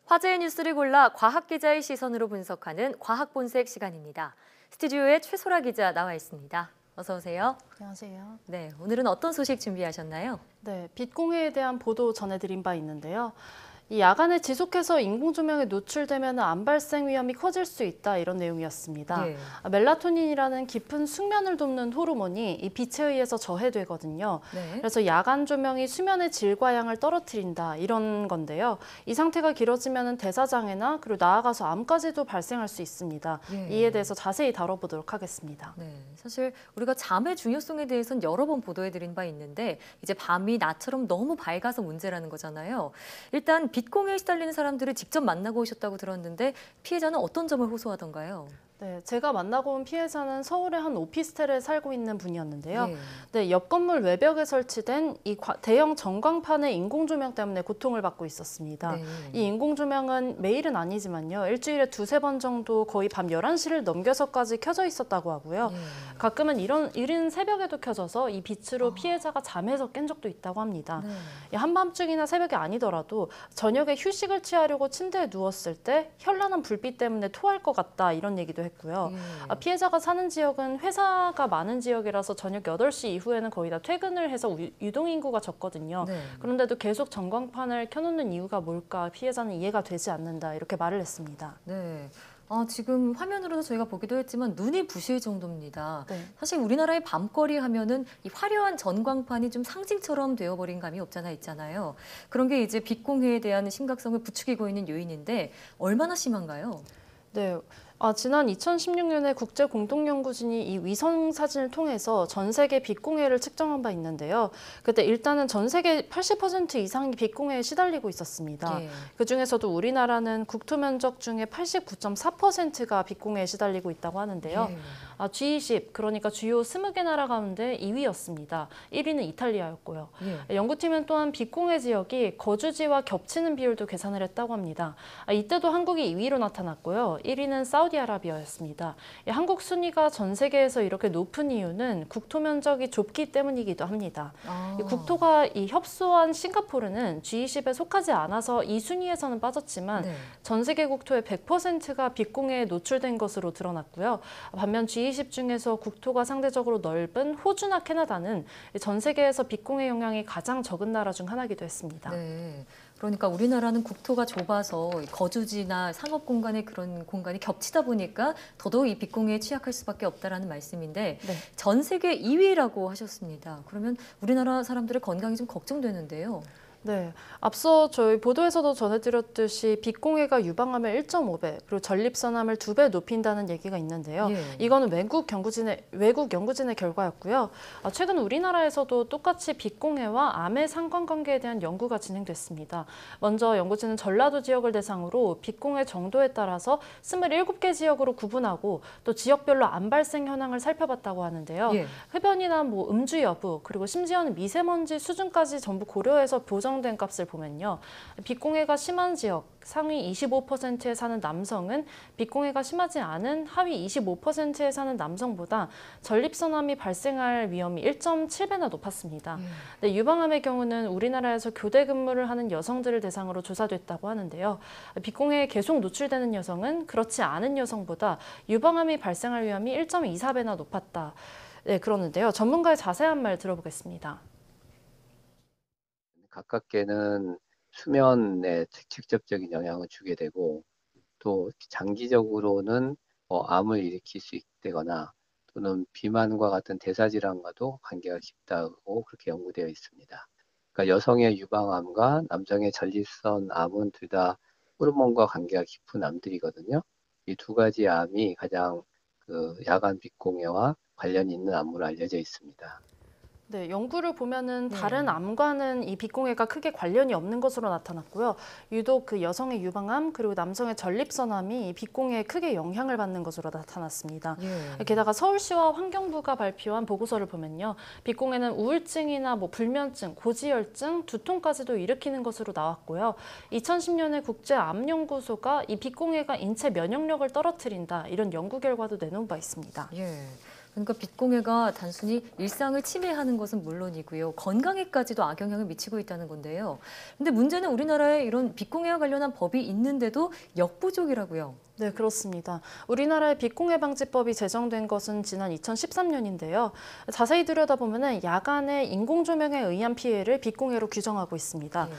화제의 뉴스를 골라 과학 기자의 시선으로 분석하는 과학 본색 시간입니다. 스튜디오에 최소라 기자 나와 있습니다. 어서 오세요. 안녕하세요. 네, 오늘은 어떤 소식 준비하셨나요? 네, 빛공해에 대한 보도 전해드린 바 있는데요. 이 야간에 지속해서 인공조명에 노출되면 암 발생 위험이 커질 수 있다 이런 내용이었습니다. 예. 멜라토닌이라는 깊은 숙면을 돕는 호르몬이 이 빛에 의해서 저해되거든요. 네. 그래서 야간 조명이 수면의 질과 양을 떨어뜨린다 이런 건데요. 이 상태가 길어지면 대사장애나 그리고 나아가서 암까지도 발생할 수 있습니다. 예. 이에 대해서 자세히 다뤄보도록 하겠습니다. 네, 사실 우리가 잠의 중요성에 대해서는 여러 번 보도해드린 바 있는데 이제 밤이 낮처럼 너무 밝아서 문제라는 거잖아요. 일단 빛공해에 시달리는 사람들을 직접 만나고 오셨다고 들었는데 피해자는 어떤 점을 호소하던가요? 네, 제가 만나고 온 피해자는 서울의 한 오피스텔에 살고 있는 분이었는데요. 예. 네, 옆 건물 외벽에 설치된 이 대형 전광판의 인공조명 때문에 고통을 받고 있었습니다. 네. 이 인공조명은 매일은 아니지만요. 일주일에 두세 번 정도 거의 밤 11시를 넘겨서까지 켜져 있었다고 하고요. 예. 가끔은 이른 새벽에도 켜져서 이 빛으로 피해자가 잠에서 깬 적도 있다고 합니다. 네. 이 한밤중이나 새벽이 아니더라도 저녁에 휴식을 취하려고 침대에 누웠을 때 현란한 불빛 때문에 토할 것 같다 이런 얘기도 했고요. 예. 피해자가 사는 지역은 회사가 많은 지역이라서 저녁 8시 이후에는 거의 다 퇴근을 해서 유동인구가 적거든요. 네. 그런데도 계속 전광판을 켜놓는 이유가 뭘까 피해자는 이해가 되지 않는다 이렇게 말을 했습니다. 네. 지금 화면으로도 저희가 보기도 했지만 눈이 부실 정도입니다. 네. 사실 우리나라의 밤거리 하면은 이 화려한 전광판이 좀 상징처럼 되어버린 감이 없잖아 있잖아요. 그런 게 이제 빛공해에 대한 심각성을 부추기고 있는 요인인데 얼마나 심한가요? 네. 지난 2016년에 국제공동연구진이 이 위성 사진을 통해서 전 세계 빛공해를 측정한 바 있는데요. 그때 일단은 전 세계 80% 이상이 빛공해에 시달리고 있었습니다. 예. 그중에서도 우리나라는 국토 면적 중에 89.4%가 빛공해에 시달리고 있다고 하는데요. 예. G20, 그러니까 주요 20개 나라 가운데 2위였습니다. 1위는 이탈리아였고요. 예. 연구팀은 또한 빛공해 지역이 거주지와 겹치는 비율도 계산을 했다고 합니다. 이때도 한국이 2위로 나타났고요. 1위는 사우디아라비아였습니다. 한국 순위가 전 세계에서 이렇게 높은 이유는 국토 면적이 좁기 때문이기도 합니다. 이 국토가 협소한 싱가포르는 G20에 속하지 않아서 이 순위에서는 빠졌지만 네. 전 세계 국토의 100%가 빛공해에 노출된 것으로 드러났고요. 반면 G20 중에서 국토가 상대적으로 넓은 호주나 캐나다는 전 세계에서 빛공해 영향이 가장 적은 나라 중 하나이기도 했습니다. 네. 그러니까 우리나라는 국토가 좁아서 거주지나 상업 공간의 그런 공간이 겹치다 보니까 더더욱 이 빛공해에 취약할 수밖에 없다라는 말씀인데 네. 전 세계 2위라고 하셨습니다. 그러면 우리나라 사람들의 건강이 좀 걱정되는데요. 네, 앞서 저희 보도에서도 전해드렸듯이 빛공해가 유방암을 1.5배, 그리고 전립선암을 2배 높인다는 얘기가 있는데요. 예. 이거는 외국 연구진의 결과였고요. 최근 우리나라에서도 똑같이 빛공해와 암의 상관관계에 대한 연구가 진행됐습니다. 먼저 연구진은 전라도 지역을 대상으로 빛공해 정도에 따라서 27개 지역으로 구분하고 또 지역별로 암 발생 현황을 살펴봤다고 하는데요. 예. 흡연이나 음주 여부, 그리고 심지어는 미세먼지 수준까지 전부 고려해서 보정된 값을 보면요. 빛공해가 심한 지역, 상위 25%에 사는 남성은 빛공해가 심하지 않은 하위 25%에 사는 남성보다 전립선암이 발생할 위험이 1.7배나 높았습니다. 네, 유방암의 경우는 우리나라에서 교대 근무를 하는 여성들을 대상으로 조사됐다고 하는데요. 빛공해에 계속 노출되는 여성은 그렇지 않은 여성보다 유방암이 발생할 위험이 1.24배나 높았다. 네, 그러는데요. 전문가의 자세한 말 들어보겠습니다. 가깝게는 수면에 직접적인 영향을 주게 되고 또 장기적으로는 암을 일으킬 수 있다거나 또는 비만과 같은 대사질환과도 관계가 깊다고 그렇게 연구되어 있습니다. 그러니까 여성의 유방암과 남성의 전립선암은 둘 다 호르몬과 관계가 깊은 암들이거든요. 이 두 가지 암이 가장 야간 빛공해와 관련이 있는 암으로 알려져 있습니다. 네, 연구를 보면은 다른 암과는 이 빛공해가 크게 관련이 없는 것으로 나타났고요. 유독 그 여성의 유방암 그리고 남성의 전립선암이 빛공해에 크게 영향을 받는 것으로 나타났습니다. 예. 게다가 서울시와 환경부가 발표한 보고서를 보면요. 빛공해는 우울증이나 불면증, 고지혈증, 두통까지도 일으키는 것으로 나왔고요. 2010년에 국제암연구소가 이 빛공해가 인체 면역력을 떨어뜨린다 이런 연구 결과도 내놓은 바 있습니다. 예. 그러니까 빛공해가 단순히 일상을 침해하는 것은 물론이고요. 건강에까지도 악영향을 미치고 있다는 건데요. 근데 문제는 우리나라에 이런 빛공해와 관련한 법이 있는데도 역부족이라고요. 네, 그렇습니다. 우리나라의 빛공해 방지법이 제정된 것은 지난 2013년인데요. 자세히 들여다보면 야간의 인공조명에 의한 피해를 빛공해로 규정하고 있습니다.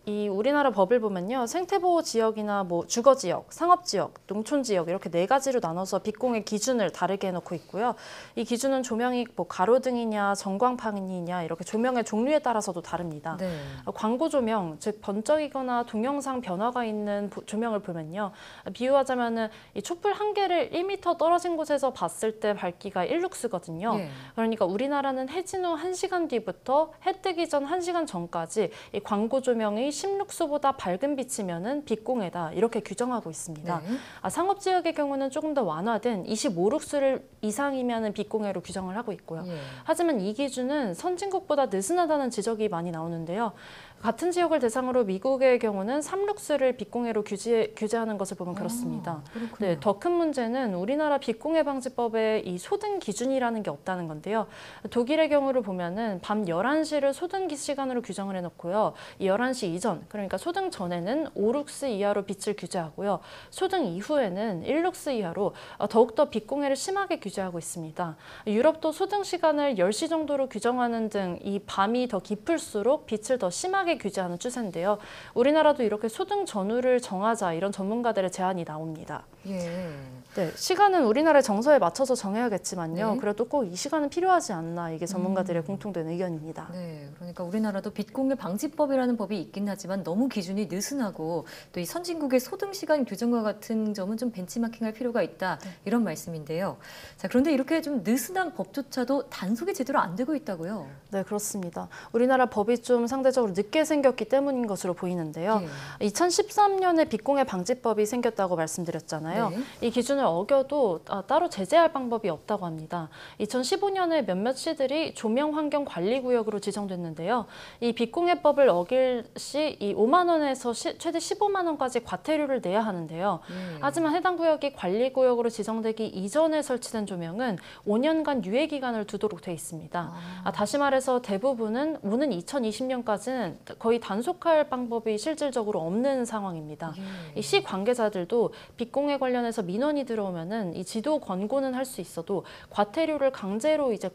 이 우리나라 법을 보면요. 생태보호 지역이나 뭐 주거지역, 상업지역, 농촌지역 이렇게 네 가지로 나눠서 빛공해 기준을 다르게 해놓고 있고요. 이 기준은 조명이 뭐 가로등이냐 전광판이냐 이렇게 조명의 종류에 따라서도 다릅니다. 네. 광고 조명, 즉 번쩍이거나 동영상 변화가 있는 조명을 보면요. 비유하자면은 이 촛불 한 개를 1m 떨어진 곳에서 봤을 때 밝기가 1룩스거든요. 예. 그러니까 우리나라는 해진 후 1시간 뒤부터 해 뜨기 전 1시간 전까지 이 광고 조명이 10룩스보다 밝은 빛이면은 빛공해다 이렇게 규정하고 있습니다. 네. 상업 지역의 경우는 조금 더 완화된 25룩스 이상이면은 빛공해로 규정을 하고 있고요. 예. 하지만 이 기준은 선진국보다 느슨하다는 지적이 많이 나오는데요. 같은 지역을 대상으로 미국의 경우는 3룩스를 빛공해로 규제하는 것을 보면 그렇습니다. 그렇군요. 네, 더 큰 문제는 우리나라 빛공해 방지법에 이 소등 기준이라는 게 없다는 건데요. 독일의 경우를 보면은 밤 11시를 소등 시간으로 규정을 해놓고요. 이 11시 이전, 그러니까 소등 전에는 5룩스 이하로 빛을 규제하고요. 소등 이후에는 1룩스 이하로 더욱더 빛공해를 심하게 규제하고 있습니다. 유럽도 소등 시간을 10시 정도로 규정하는 등 이 밤이 더 깊을수록 빛을 더 심하게 규제하는 추세인데요. 우리나라도 이렇게 소등 전후를 정하자 이런 전문가들의 제안이 나옵니다. 예. 네, 시간은 우리나라의 정서에 맞춰서 정해야겠지만요. 네. 그래도 꼭 이 시간은 필요하지 않나 이게 전문가들의 공통된 의견입니다. 네, 그러니까 우리나라도 빛공해 방지법이라는 법이 있긴 하지만 너무 기준이 느슨하고 또 이 선진국의 소등 시간 규정과 같은 점은 좀 벤치마킹할 필요가 있다 이런 말씀인데요. 자, 그런데 이렇게 좀 느슨한 법조차도 단속이 제대로 안 되고 있다고요? 네, 그렇습니다. 우리나라 법이 좀 상대적으로 늦게 생겼기 때문인 것으로 보이는데요. 예. 2013년에 빛공해 방지법이 생겼다고 말씀드렸잖아요. 네. 이 기준을 어겨도 따로 제재할 방법이 없다고 합니다. 2015년에 몇몇 시들이 조명환경관리구역으로 지정됐는데요. 이 빛공해법을 어길 시 이 5만 원에서 최대 15만 원까지 과태료를 내야 하는데요. 예. 하지만 해당 구역이 관리구역으로 지정되기 이전에 설치된 조명은 5년간 유예 기간을 두도록 돼 있습니다. 다시 말해서 대부분은 오는 2020년까지는 거의 단속할 방법이 실질적으로 없는 상황입니다. 예. 이 시 관계자들도 빛공해 관련해서 민원이 들어오면은 이 지도 권고는 할 수 있어도 과태료를 강제로 이제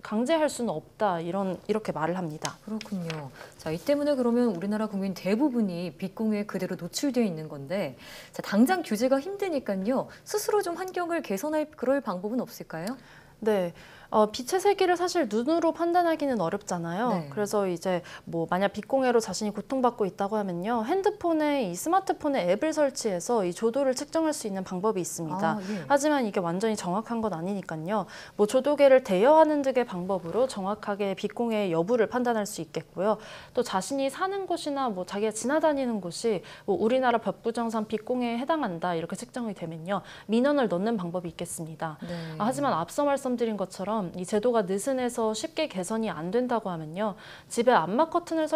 강제할 수는 없다 이렇게 말을 합니다. 그렇군요. 자, 이 때문에 그러면 우리나라 국민 대부분이 빛공해에 그대로 노출되어 있는 건데, 자, 당장 규제가 힘드니까요. 스스로 좀 환경을 개선할 그럴 방법은 없을까요? 네. 빛의 세기를 사실 눈으로 판단하기는 어렵잖아요. 네. 그래서 이제 뭐 만약 빛공해로 자신이 고통받고 있다고 하면요. 핸드폰에 이 스마트폰에 앱을 설치해서 이 조도를 측정할 수 있는 방법이 있습니다. 예. 하지만 이게 완전히 정확한 건 아니니까요. 뭐 조도계를 대여하는 등의 방법으로 정확하게 빛공해의 여부를 판단할 수 있겠고요. 또 자신이 사는 곳이나 뭐 자기가 지나다니는 곳이 뭐 우리나라 법구정상 빛공해에 해당한다 이렇게 측정이 되면요. 민원을 넣는 방법이 있겠습니다. 네. 하지만 앞서 말씀드린 것처럼 이 제도가 느슨해서 쉽게 개선이 안 된다고 하면요. 집에 암막 커튼을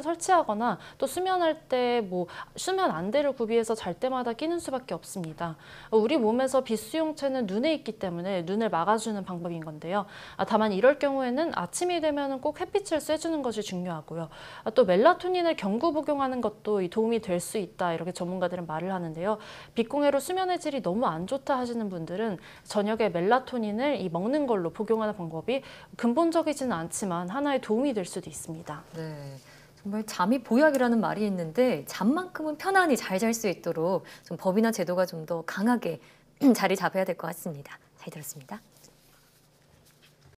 설치하거나 또 수면할 때 뭐 수면 안대를 구비해서 잘 때마다 끼는 수밖에 없습니다. 우리 몸에서 빛 수용체는 눈에 있기 때문에 눈을 막아주는 방법인 건데요. 다만 이럴 경우에는 아침이 되면 꼭 햇빛을 쐬주는 것이 중요하고요. 또 멜라토닌을 경구 복용하는 것도 도움이 될 수 있다 이렇게 전문가들은 말을 하는데요. 빛공해로 수면의 질이 너무 안 좋다 하시는 분들은 저녁에 멜라토닌을 먹는 걸로 복용하는 방법이 근본적이지는 않지만 하나의 도움이 될 수도 있습니다. 네. 정말 잠이 보약이라는 말이 있는데 잠만큼은 편안히 잘 잘 수 있도록 좀 법이나 제도가 좀 더 강하게 자리 잡아야 될 것 같습니다. 잘 들었습니다.